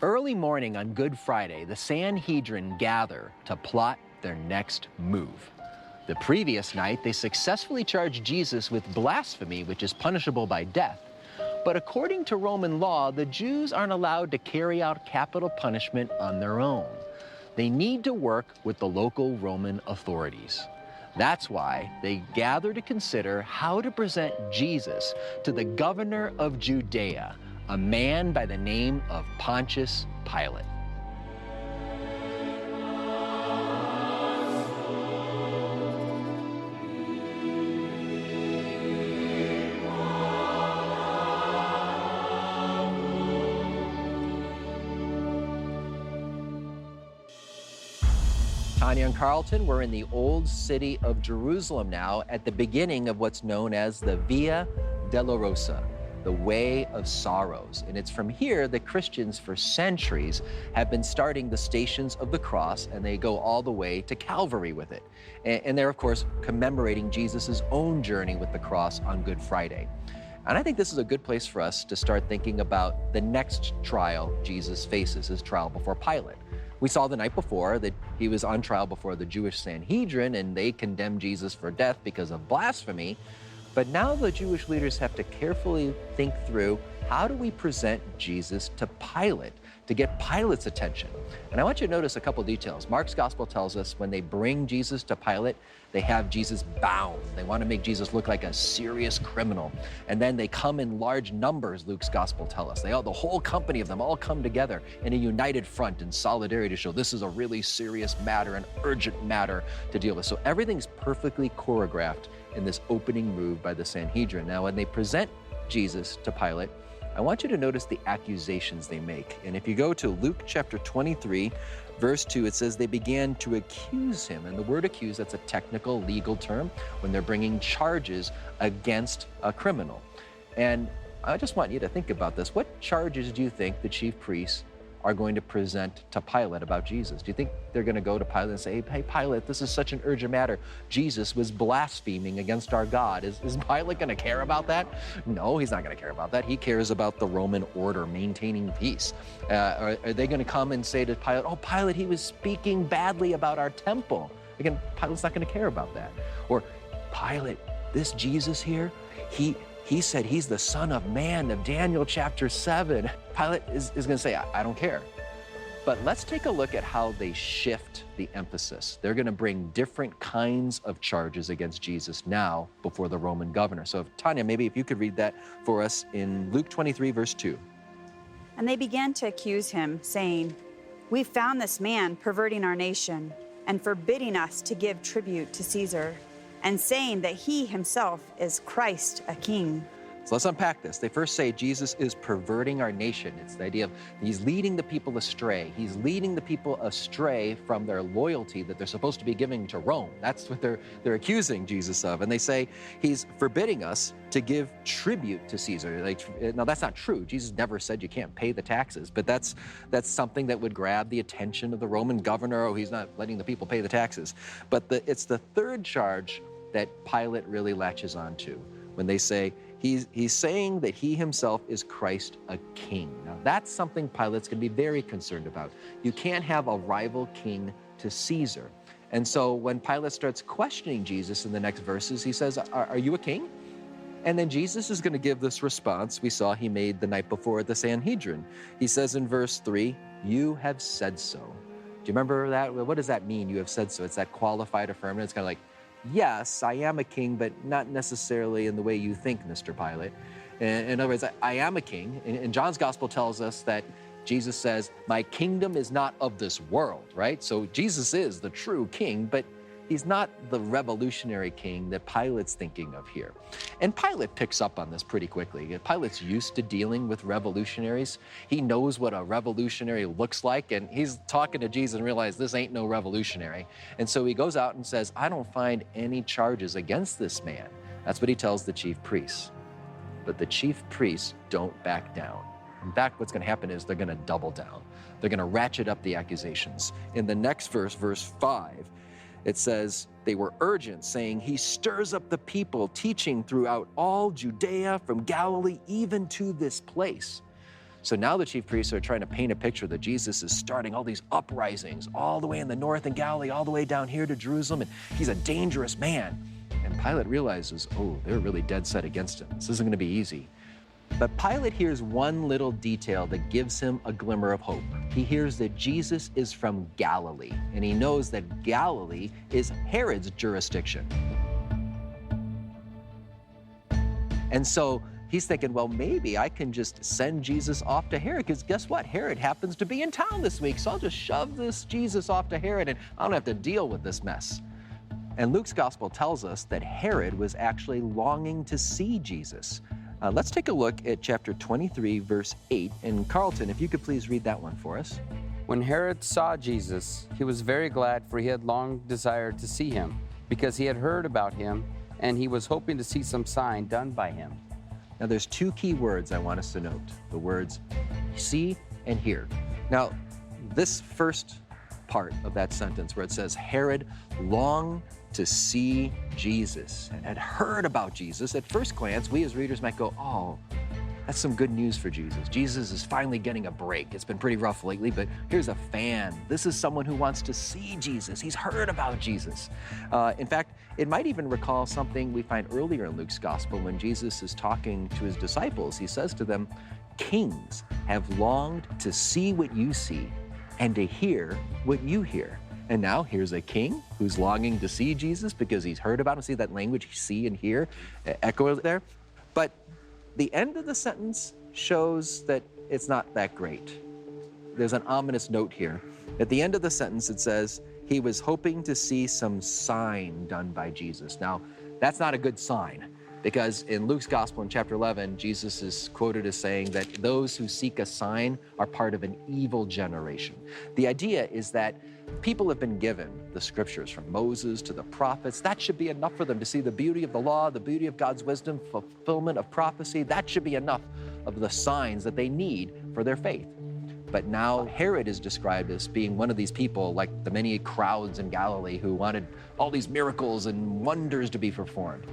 Early morning on Good Friday, the Sanhedrin gather to plot their next move. The previous night, they successfully charged Jesus with blasphemy, which is punishable by death. But according to Roman law, the Jews aren't allowed to carry out capital punishment on their own. They need to work with the local Roman authorities. That's why they gather to consider how to present Jesus to the governor of Judea, a man by the name of Pontius Pilate. Tanya and Carlton, we're in the old city of Jerusalem now at the beginning of what's known as the Via Dolorosa, the Way of Sorrows. And it's from here that Christians for centuries have been starting the Stations of the Cross, and they go all the way to Calvary with it. And they're, of course, commemorating Jesus' own journey with the cross on Good Friday. And I think this is a good place for us to start thinking about the next trial Jesus faces, his trial before Pilate. We saw the night before that he was on trial before the Jewish Sanhedrin, and they condemned Jesus for death because of blasphemy. But now the Jewish leaders have to carefully think through, how do we present Jesus to Pilate to get Pilate's attention? And I want you to notice a couple details. Mark's gospel tells us when they bring Jesus to Pilate, they have Jesus bound. They want to make Jesus look like a serious criminal. And then they come in large numbers, Luke's gospel tells us. The whole company of them all come together in a united front in solidarity to show this is a really serious matter, an urgent matter to deal with. So everything's perfectly choreographed in this opening move by the Sanhedrin. Now, when they present Jesus to Pilate, I want you to notice the accusations they make. And if you go to Luke chapter 23, verse 2, it says they began to accuse him. And the word accuse, that's a technical legal term when they're bringing charges against a criminal. And I just want you to think about this. What charges do you think the chief priests are going to present to Pilate about Jesus? Do you think they're going to go to Pilate and say, hey, Pilate, this is such an urgent matter. Jesus was blaspheming against our God. Is Pilate going to care about that? No, he's not going to care about that. He cares about the Roman order, maintaining peace. Are they going to come and say to Pilate, oh, Pilate, he was speaking badly about our temple? Again, Pilate's not going to care about that. Or, Pilate, this Jesus here, he said he's the Son of Man of Daniel chapter 7. Pilate is going to say, I don't care. But let's take a look at how they shift the emphasis. They're going to bring different kinds of charges against Jesus now before the Roman governor. So Tanya, maybe if you could read that for us in Luke 23, verse 2. And they began to accuse him, saying, we found this man perverting our nation and forbidding us to give tribute to Caesar, and saying that he himself is Christ, a king. So let's unpack this. They first say Jesus is perverting our nation. It's the idea of he's leading the people astray. He's leading the people astray from their loyalty that they're supposed to be giving to Rome. That's what they're accusing Jesus of. And they say he's forbidding us to give tribute to Caesar. Now, that's not true. Jesus never said you can't pay the taxes, but that's something that would grab the attention of the Roman governor. Oh, he's not letting the people pay the taxes. But it's the third charge that Pilate really latches onto when they say he's saying that he himself is Christ, a king. Now, that's something Pilate's going to be very concerned about. You can't have a rival king to Caesar. And so when Pilate starts questioning Jesus in the next verses, he says, are you a king? And then Jesus is going to give this response we saw he made the night before at the Sanhedrin. He says in verse 3, you have said so. Do you remember that? What does that mean, you have said so? It's that qualified affirmative. It's kind of like, yes, I am a king, but not necessarily in the way you think, Mr. Pilate. In other words, I am a king. And John's gospel tells us that Jesus says, my kingdom is not of this world, right? So Jesus is the true king, but he's not the revolutionary king that Pilate's thinking of here. And Pilate picks up on this pretty quickly. Pilate's used to dealing with revolutionaries. He knows what a revolutionary looks like, and he's talking to Jesus and realizes this ain't no revolutionary. And so he goes out and says, I don't find any charges against this man. That's what he tells the chief priests. But the chief priests don't back down. In fact, what's going to happen is they're going to double down. They're going to ratchet up the accusations. In the next verse, verse 5, it says, they were urgent, saying, he stirs up the people, teaching throughout all Judea, from Galilee even to this place. So now the chief priests are trying to paint a picture that Jesus is starting all these uprisings all the way in the north in Galilee, all the way down here to Jerusalem, and he's a dangerous man. And Pilate realizes, oh, they're really dead set against him. This isn't going to be easy. But Pilate hears one little detail that gives him a glimmer of hope. He hears that Jesus is from Galilee, and he knows that Galilee is Herod's jurisdiction. And so he's thinking, well, maybe I can just send Jesus off to Herod, because guess what? Herod happens to be in town this week, so I'll just shove this Jesus off to Herod, and I don't have to deal with this mess. And Luke's gospel tells us that Herod was actually longing to see Jesus. Let's take a look at chapter 23, verse 8. And Carlton, if you could please read that one for us. When Herod saw Jesus, he was very glad, for he had long desired to see him, because he had heard about him, and he was hoping to see some sign done by him. Now, there's two key words I want us to note, the words see and hear. Now, this first part of that sentence where it says Herod longed to see Jesus and had heard about Jesus, at first glance, we as readers might go, oh, that's some good news for Jesus. Jesus is finally getting a break. It's been pretty rough lately, but here's a fan. This is someone who wants to see Jesus. He's heard about Jesus. In fact, it might even recall something we find earlier in Luke's gospel when Jesus is talking to his disciples. He says to them, kings have longed to see what you see and to hear what you hear. And now here's a king who's longing to see Jesus because he's heard about him. See that language, see and hear, echo there? But the end of the sentence shows that it's not that great. There's an ominous note here. At the end of the sentence, it says, he was hoping to see some sign done by Jesus. Now, that's not a good sign, because in Luke's gospel in chapter 11, Jesus is quoted as saying that those who seek a sign are part of an evil generation. The idea is that people have been given the scriptures from Moses to the prophets. That should be enough for them to see the beauty of the law, the beauty of God's wisdom, fulfillment of prophecy. That should be enough of the signs that they need for their faith. But now Herod is described as being one of these people, like the many crowds in Galilee who wanted all these miracles and wonders to be performed.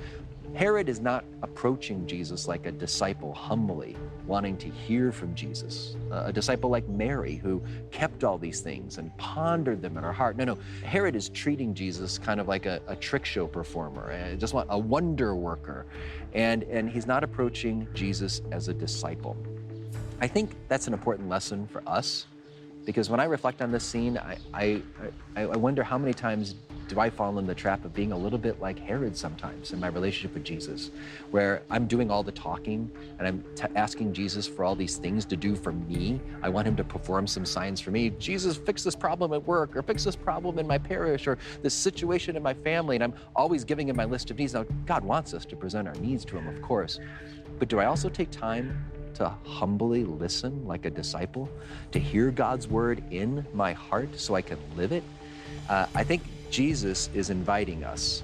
Herod is not approaching Jesus like a disciple humbly, wanting to hear from Jesus. A disciple like Mary, who kept all these things and pondered them in her heart. No, Herod is treating Jesus kind of like a trick show performer, just a wonder worker. And he's not approaching Jesus as a disciple. I think that's an important lesson for us, because when I reflect on this scene, I wonder how many times do I fall in the trap of being a little bit like Herod sometimes in my relationship with Jesus, where I'm doing all the talking and I'm asking Jesus for all these things to do for me. I want him to perform some signs for me. Jesus, fix this problem at work, or fix this problem in my parish, or this situation in my family, and I'm always giving him my list of needs. Now, God wants us to present our needs to him, of course, but do I also take time to humbly listen like a disciple, to hear God's word in my heart so I can live it? I think Jesus is inviting us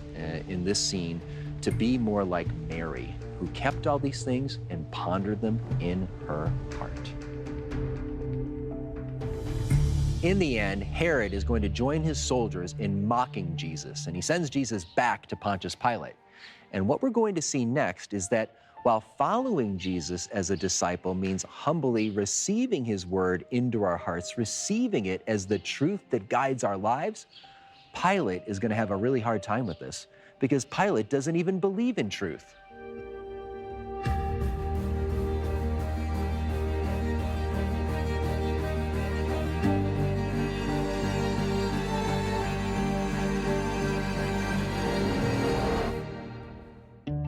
in this scene to be more like Mary, who kept all these things and pondered them in her heart. In the end, Herod is going to join his soldiers in mocking Jesus, and he sends Jesus back to Pontius Pilate. And what we're going to see next is that while following Jesus as a disciple means humbly receiving his word into our hearts, receiving it as the truth that guides our lives, Pilate is going to have a really hard time with this, because Pilate doesn't even believe in truth.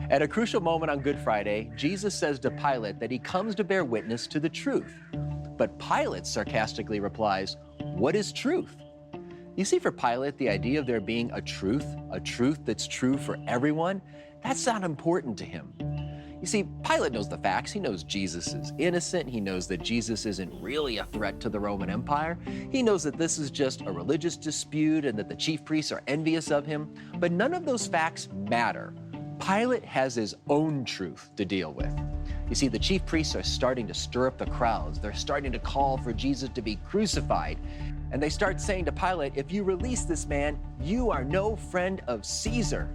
At a crucial moment on Good Friday, Jesus says to Pilate that he comes to bear witness to the truth. But Pilate sarcastically replies, "What is truth?" You see, for Pilate, the idea of there being a truth that's true for everyone, that's not important to him. You see, Pilate knows the facts. He knows Jesus is innocent. He knows that Jesus isn't really a threat to the Roman Empire. He knows that this is just a religious dispute and that the chief priests are envious of him. But none of those facts matter. Pilate has his own truth to deal with. You see, the chief priests are starting to stir up the crowds. They're starting to call for Jesus to be crucified. And they start saying to Pilate, if you release this man, you are no friend of Caesar.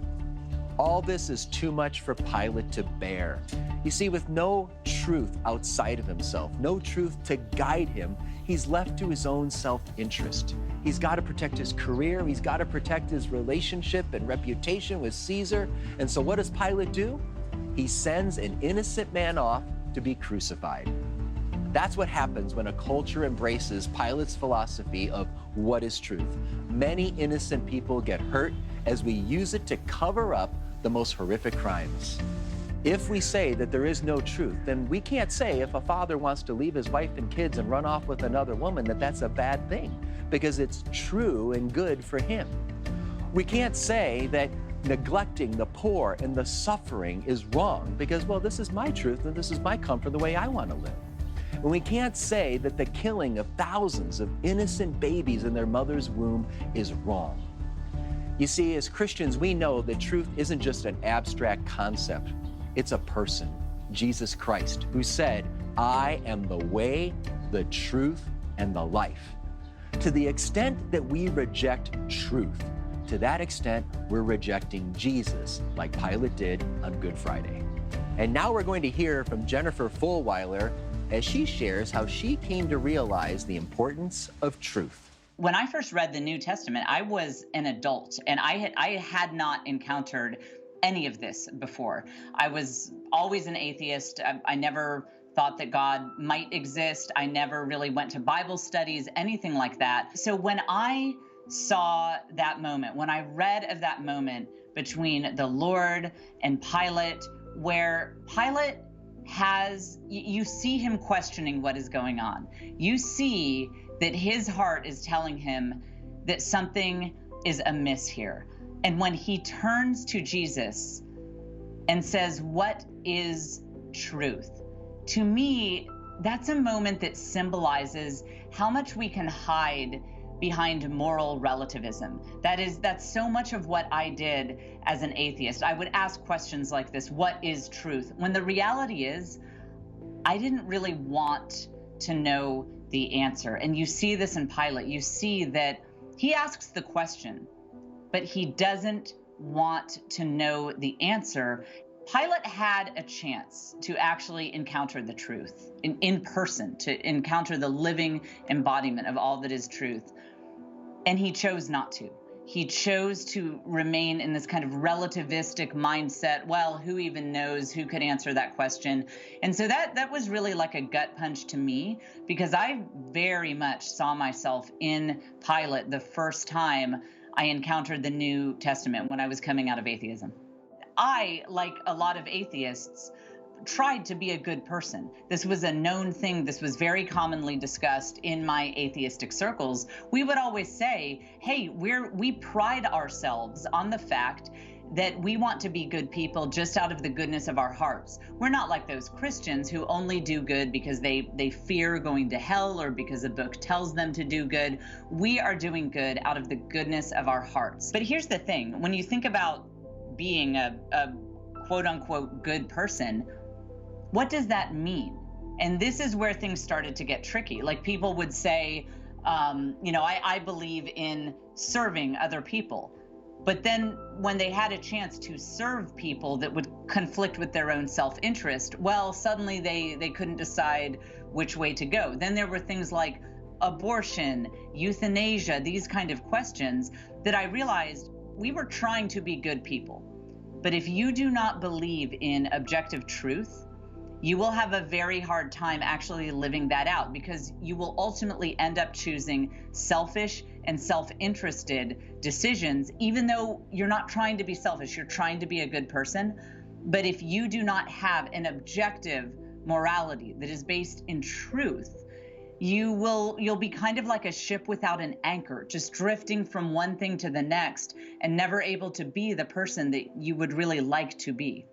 All this is too much for Pilate to bear. You see, with no truth outside of himself, no truth to guide him, he's left to his own self-interest. He's got to protect his career. He's got to protect his relationship and reputation with Caesar. And so what does Pilate do? He sends an innocent man off to be crucified. That's what happens when a culture embraces Pilate's philosophy of what is truth. Many innocent people get hurt as we use it to cover up the most horrific crimes. If we say that there is no truth, then we can't say if a father wants to leave his wife and kids and run off with another woman that that's a bad thing, because it's true and good for him. We can't say that neglecting the poor and the suffering is wrong because, well, this is my truth and this is my comfort, the way I want to live. And we can't say that the killing of thousands of innocent babies in their mother's womb is wrong. You see, as Christians, we know that truth isn't just an abstract concept. It's a person, Jesus Christ, who said, I am the way, the truth, and the life. To the extent that we reject truth, to that extent, we're rejecting Jesus, like Pilate did on Good Friday. And now we're going to hear from Jennifer Fulweiler as she shares how she came to realize the importance of truth. When I first read the New Testament, I was an adult, and I had not encountered any of this before. I was always an atheist. I never thought that God might exist. I never really went to Bible studies, anything like that. So when I saw that moment, when I read of that moment between the Lord and Pilate, where Pilate you see him questioning what is going on. You see that his heart is telling him that something is amiss here. And when he turns to Jesus and says, what is truth? To me, that's a moment that symbolizes how much we can hide behind moral relativism. That's so much of what I did as an atheist. I would ask questions like this, what is truth? When the reality is, I didn't really want to know the answer. And you see this in Pilate. You see that he asks the question, but he doesn't want to know the answer. Pilate had a chance to actually encounter the truth in person, to encounter the living embodiment of all that is truth. And he chose not to. He chose to remain in this kind of relativistic mindset. Well, who even knows? Who could answer that question? And so that was really like a gut punch to me, because I very much saw myself in Pilate the first time I encountered the New Testament when I was coming out of atheism. I, like a lot of atheists, tried to be a good person. This was a known thing. This was very commonly discussed in my atheistic circles. We would always say, hey, we pride ourselves on the fact that we want to be good people just out of the goodness of our hearts. We're not like those Christians who only do good because they fear going to hell or because a book tells them to do good. We are doing good out of the goodness of our hearts. But here's the thing. When you think about being a quote-unquote good person, what does that mean? And this is where things started to get tricky. Like, people would say, I believe in serving other people. But then when they had a chance to serve people that would conflict with their own self-interest, well, suddenly they couldn't decide which way to go. Then there were things like abortion, euthanasia, these kind of questions that I realized we were trying to be good people. But if you do not believe in objective truth, you will have a very hard time actually living that out, because you will ultimately end up choosing selfish and self-interested decisions, even though you're not trying to be selfish, you're trying to be a good person. But if you do not have an objective morality that is based in truth, you'll be kind of like a ship without an anchor, just drifting from one thing to the next and never able to be the person that you would really like to be.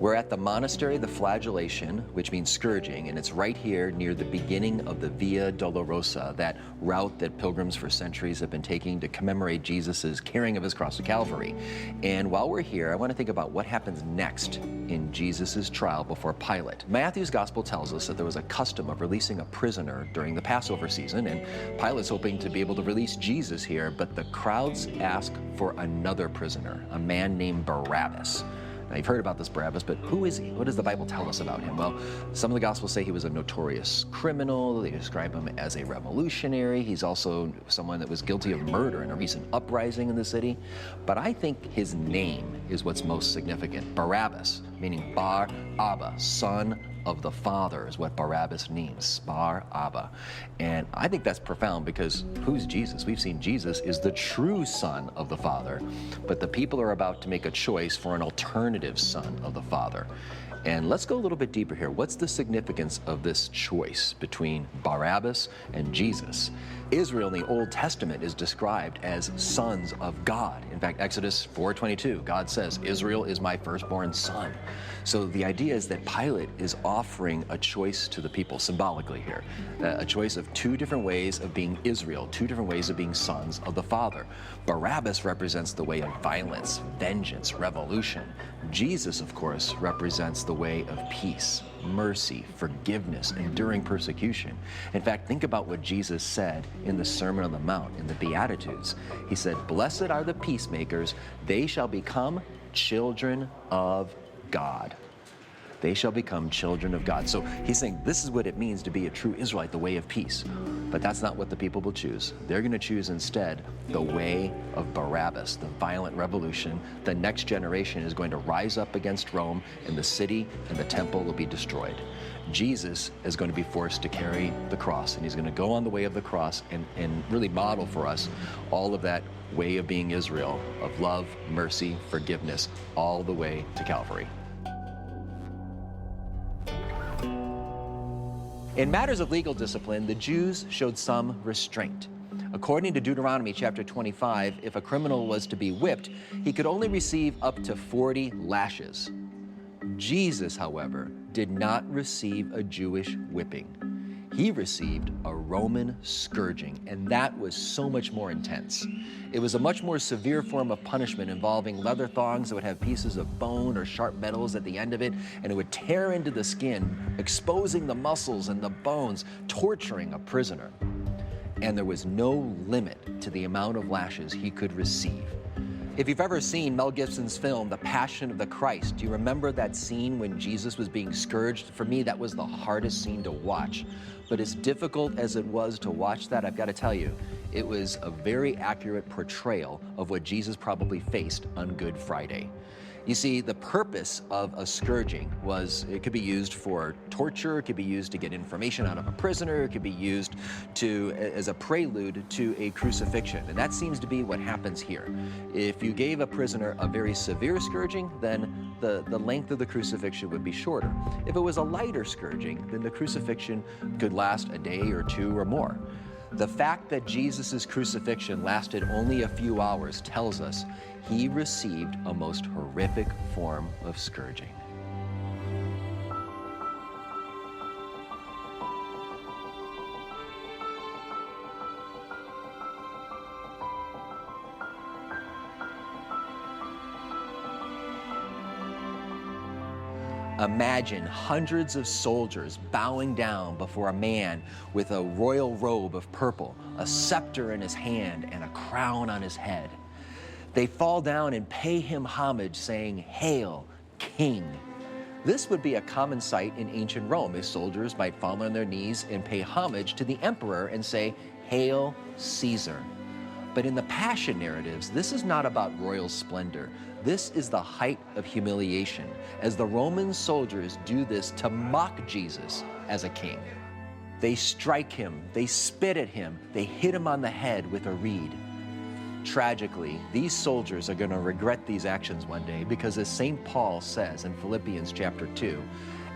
We're at the monastery of the Flagellation, which means scourging, and it's right here near the beginning of the Via Dolorosa, that route that pilgrims for centuries have been taking to commemorate Jesus' carrying of his cross to Calvary. And while we're here, I want to think about what happens next in Jesus' trial before Pilate. Matthew's gospel tells us that there was a custom of releasing a prisoner during the Passover season, and Pilate's hoping to be able to release Jesus here, but the crowds ask for another prisoner, a man named Barabbas. Now, you've heard about this Barabbas, but who is he? What does the Bible tell us about him? Well, some of the Gospels say he was a notorious criminal. They describe him as a revolutionary. He's also someone that was guilty of murder in a recent uprising in the city. But I think his name is what's most significant. Barabbas, meaning Bar Abba, son of the Father, is what Barabbas means, Bar Abba. And I think that's profound, because who's Jesus? We've seen Jesus is the true Son of the Father, but the people are about to make a choice for an alternative Son of the Father. And let's go a little bit deeper here. What's the significance of this choice between Barabbas and Jesus? Israel in the Old Testament is described as sons of God. In fact, Exodus 4:22, God says, Israel is my firstborn son. So the idea is that Pilate is offering a choice to the people symbolically here, a choice of two different ways of being Israel, two different ways of being sons of the Father. Barabbas represents the way of violence, vengeance, revolution. Jesus, of course, represents the way of peace, mercy, forgiveness, enduring persecution. In fact, think about what Jesus said in the Sermon on the Mount, in the Beatitudes. He said, "Blessed are the peacemakers, they shall become children of God." They shall become children of God. So he's saying this is what it means to be a true Israelite, the way of peace. But that's not what the people will choose. They're going to choose instead the way of Barabbas, the violent revolution. The next generation is going to rise up against Rome, and the city and the temple will be destroyed. Jesus is going to be forced to carry the cross, and he's going to go on the way of the cross and really model for us all of that way of being Israel, of love, mercy, forgiveness, all the way to Calvary. In matters of legal discipline, the Jews showed some restraint. According to Deuteronomy chapter 25, if a criminal was to be whipped, he could only receive up to 40 lashes. Jesus, however, did not receive a Jewish whipping. He received a Roman scourging, and that was so much more intense. It was a much more severe form of punishment involving leather thongs that would have pieces of bone or sharp metals at the end of it, and it would tear into the skin, exposing the muscles and the bones, torturing a prisoner. And there was no limit to the amount of lashes he could receive. If you've ever seen Mel Gibson's film, The Passion of the Christ, do you remember that scene when Jesus was being scourged? For me, that was the hardest scene to watch. But as difficult as it was to watch that, I've got to tell you, it was a very accurate portrayal of what Jesus probably faced on Good Friday. You see, the purpose of a scourging was, it could be used for torture, it could be used to get information out of a prisoner, it could be used as a prelude to a crucifixion. And that seems to be what happens here. If you gave a prisoner a very severe scourging, then the length of the crucifixion would be shorter. If it was a lighter scourging, then the crucifixion could last a day or two or more. The fact that Jesus' crucifixion lasted only a few hours tells us he received a most horrific form of scourging. Imagine hundreds of soldiers bowing down before a man with a royal robe of purple, a scepter in his hand, and a crown on his head. They fall down and pay him homage, saying, "Hail, King." This would be a common sight in ancient Rome, as soldiers might fall on their knees and pay homage to the emperor and say, "Hail, Caesar." But in the Passion narratives, this is not about royal splendor. This is the height of humiliation, as the Roman soldiers do this to mock Jesus as a king. They strike him, they spit at him, they hit him on the head with a reed. Tragically, these soldiers are going to regret these actions one day, because as St. Paul says in Philippians chapter 2,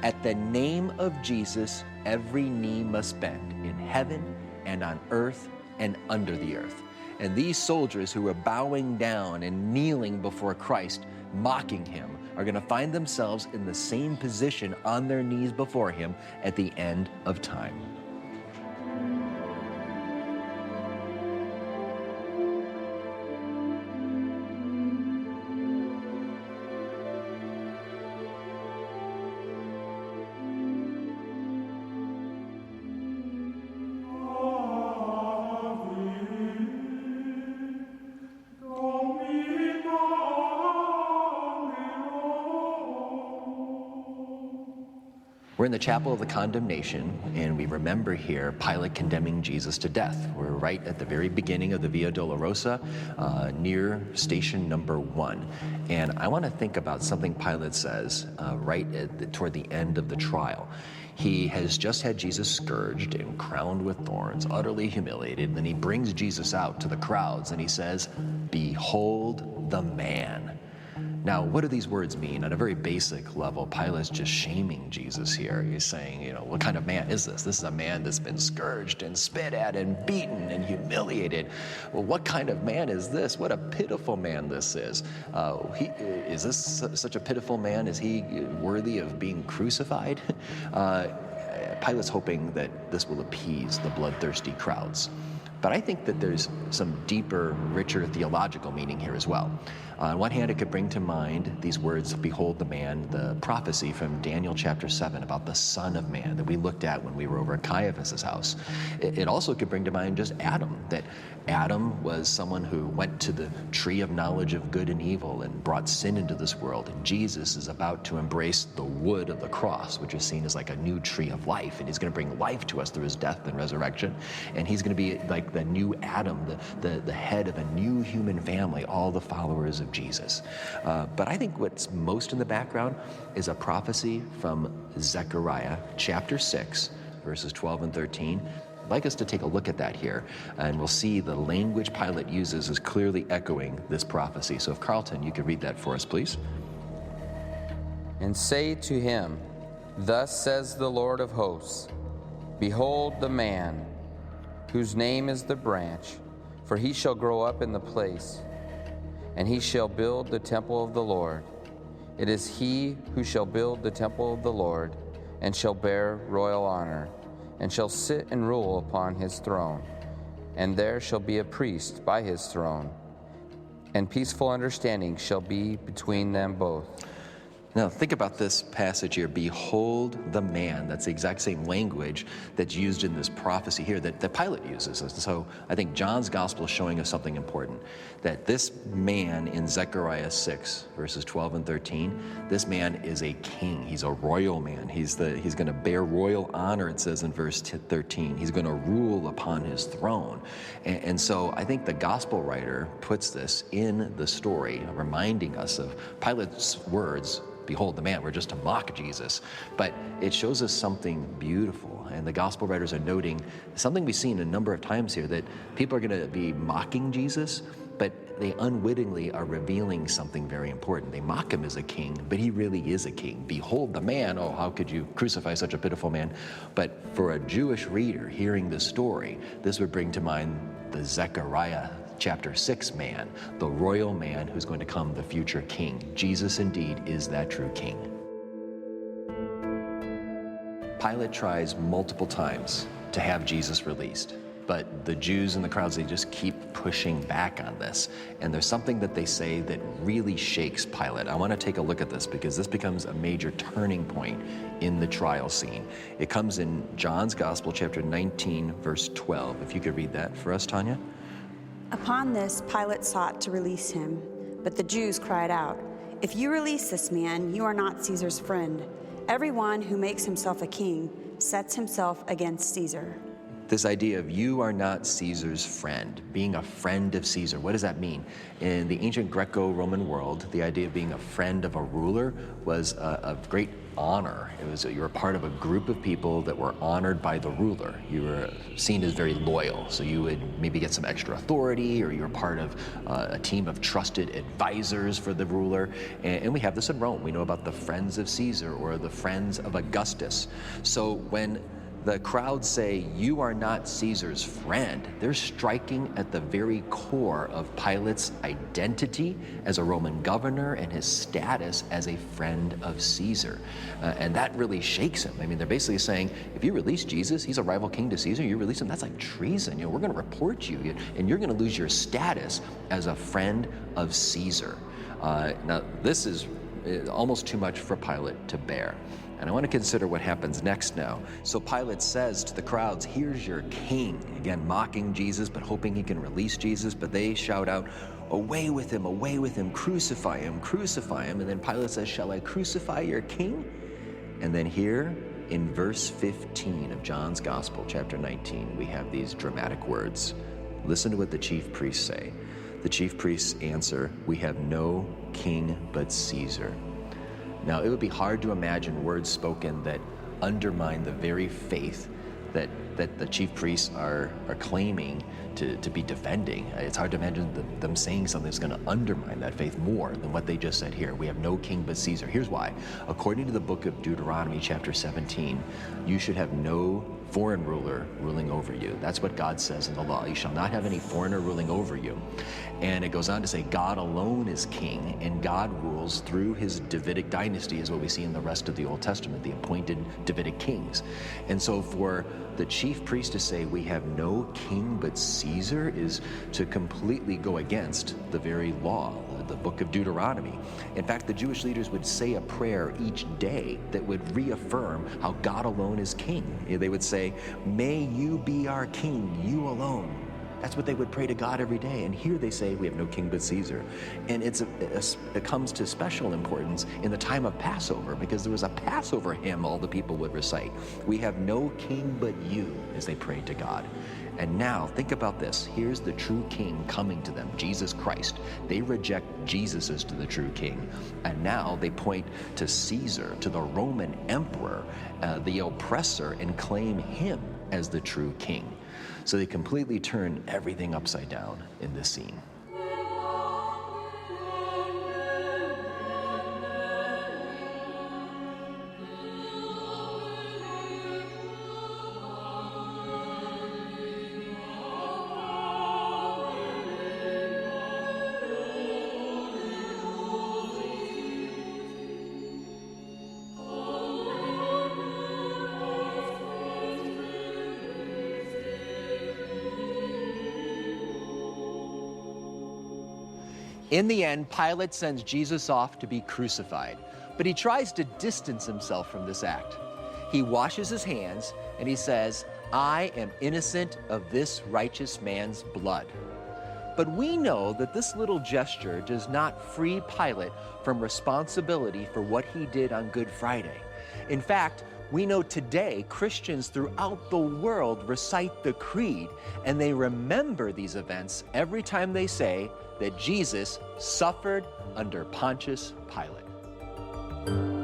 at the name of Jesus, every knee must bend in heaven and on earth and under the earth. And these soldiers who were bowing down and kneeling before Christ, mocking him, are going to find themselves in the same position on their knees before him at the end of time. We're in the chapel of the condemnation, and we remember here Pilate condemning Jesus to death. We're right at the very beginning of the Via Dolorosa, near station number 1. And I want to think about something Pilate says toward the end of the trial. He has just had Jesus scourged and crowned with thorns, utterly humiliated. Then he brings Jesus out to the crowds, and he says, "Behold the man." Now, what do these words mean? At a very basic level, Pilate's just shaming Jesus here. He's saying, what kind of man is this? This is a man that's been scourged and spit at and beaten and humiliated. Well, what kind of man is this? What a pitiful man this is. Is this such a pitiful man? Is he worthy of being crucified? Pilate's hoping that this will appease the bloodthirsty crowds. But I think that there's some deeper, richer theological meaning here as well. On one hand, it could bring to mind these words, "Behold the man," the prophecy from Daniel chapter 7 about the Son of Man that we looked at when we were over at Caiaphas' house. It also could bring to mind just Adam, that Adam was someone who went to the tree of knowledge of good and evil and brought sin into this world. And Jesus is about to embrace the wood of the cross, which is seen as like a new tree of life. And he's going to bring life to us through his death and resurrection. And he's going to be like the new Adam, the head of a new human family, all the followers of Jesus. But I think what's most in the background is a prophecy from Zechariah chapter 6, verses 12 and 13. I'd like us to take a look at that here, and we'll see the language Pilate uses is clearly echoing this prophecy. So if Carlton, you could read that for us, please. And say to him, "Thus says the Lord of hosts, behold the man, whose name is the branch, for he shall grow up in the place, and he shall build the temple of the Lord. It is he who shall build the temple of the Lord, and shall bear royal honor, and shall sit and rule upon his throne. And there shall be a priest by his throne, and peaceful understanding shall be between them both." Now, think about this passage here. Behold the man. That's the exact same language that's used in this prophecy here that Pilate uses. And so I think John's gospel is showing us something important, that this man in Zechariah 6, verses 12 and 13, this man is a king. He's a royal man. He's going to bear royal honor, it says in verse 13. He's going to rule upon his throne. And so I think the gospel writer puts this in the story, reminding us of Pilate's words, "Behold the man." We're just to mock Jesus. But it shows us something beautiful. And the gospel writers are noting something we've seen a number of times here, that people are going to be mocking Jesus, but they unwittingly are revealing something very important. They mock him as a king, but he really is a king. Behold the man. Oh, how could you crucify such a pitiful man? But for a Jewish reader hearing this story, this would bring to mind the Zechariah chapter 6 man, the royal man who's going to come, the future king. Jesus indeed is that true king. Pilate tries multiple times to have Jesus released, but the Jews and the crowds, they just keep pushing back on this. And there's something that they say that really shakes Pilate. I want to take a look at this because this becomes a major turning point in the trial scene. It comes in John's Gospel, chapter 19, verse 12. If you could read that for us, Tanya. Upon this, Pilate sought to release him, but the Jews cried out, "If you release this man, you are not Caesar's friend. Everyone who makes himself a king sets himself against Caesar." This idea of you are not Caesar's friend, being a friend of Caesar. What does that mean? In the ancient Greco-Roman world, the idea of being a friend of a ruler was a great honor. It was you were part of a group of people that were honored by the ruler. You were seen as very loyal, so you would maybe get some extra authority, or you were part of a team of trusted advisors for the ruler. And we have this in Rome. We know about the friends of Caesar or the friends of Augustus. So when the crowds say, "You are not Caesar's friend," they're striking at the very core of Pilate's identity as a Roman governor and his status as a friend of Caesar. And that really shakes him. I mean, they're basically saying, if you release Jesus, he's a rival king to Caesar, you release him, that's like treason. We're going to report you, and you're going to lose your status as a friend of Caesar. Now, this is almost too much for Pilate to bear. And I want to consider what happens next now. So Pilate says to the crowds, "Here's your king." Again, mocking Jesus, but hoping he can release Jesus. But they shout out, away with him, crucify him, crucify him." And then Pilate says, "Shall I crucify your king?" And then here in verse 15 of John's Gospel, chapter 19, we have these dramatic words. Listen to what the chief priests say. The chief priests answer, "We have no king but Caesar." Now, it would be hard to imagine words spoken that undermine the very faith that the chief priests are claiming to be defending. It's hard to imagine them saying something that's going to undermine that faith more than what they just said here. We have no king but Caesar. Here's why. According to the book of Deuteronomy, chapter 17, you should have no foreign ruler ruling over you. That's what God says in the law. You shall not have any foreigner ruling over you. And it goes on to say God alone is king, and God rules through his Davidic dynasty, is what we see in the rest of the Old Testament, the appointed Davidic kings. And so for the chief priest to say we have no king but Caesar is to completely go against the very law, the book of Deuteronomy. In fact, the Jewish leaders would say a prayer each day that would reaffirm how God alone is king. They would say, "May you be our king, you alone." That's what they would pray to God every day. And here they say, "We have no king but Caesar." And it comes to special importance in the time of Passover, because there was a Passover hymn all the people would recite. "We have no king but you," as they prayed to God. And now, think about this. Here's the true king coming to them, Jesus Christ. They reject Jesus as to the true king. And now they point to Caesar, to the Roman emperor, the oppressor, and claim him as the true king. So they completely turn everything upside down in this scene. In the end, Pilate sends Jesus off to be crucified, but he tries to distance himself from this act. He washes his hands and he says, "I am innocent of this righteous man's blood." But we know that this little gesture does not free Pilate from responsibility for what he did on Good Friday. In fact, we know today Christians throughout the world recite the Creed, and they remember these events every time they say that Jesus suffered under Pontius Pilate.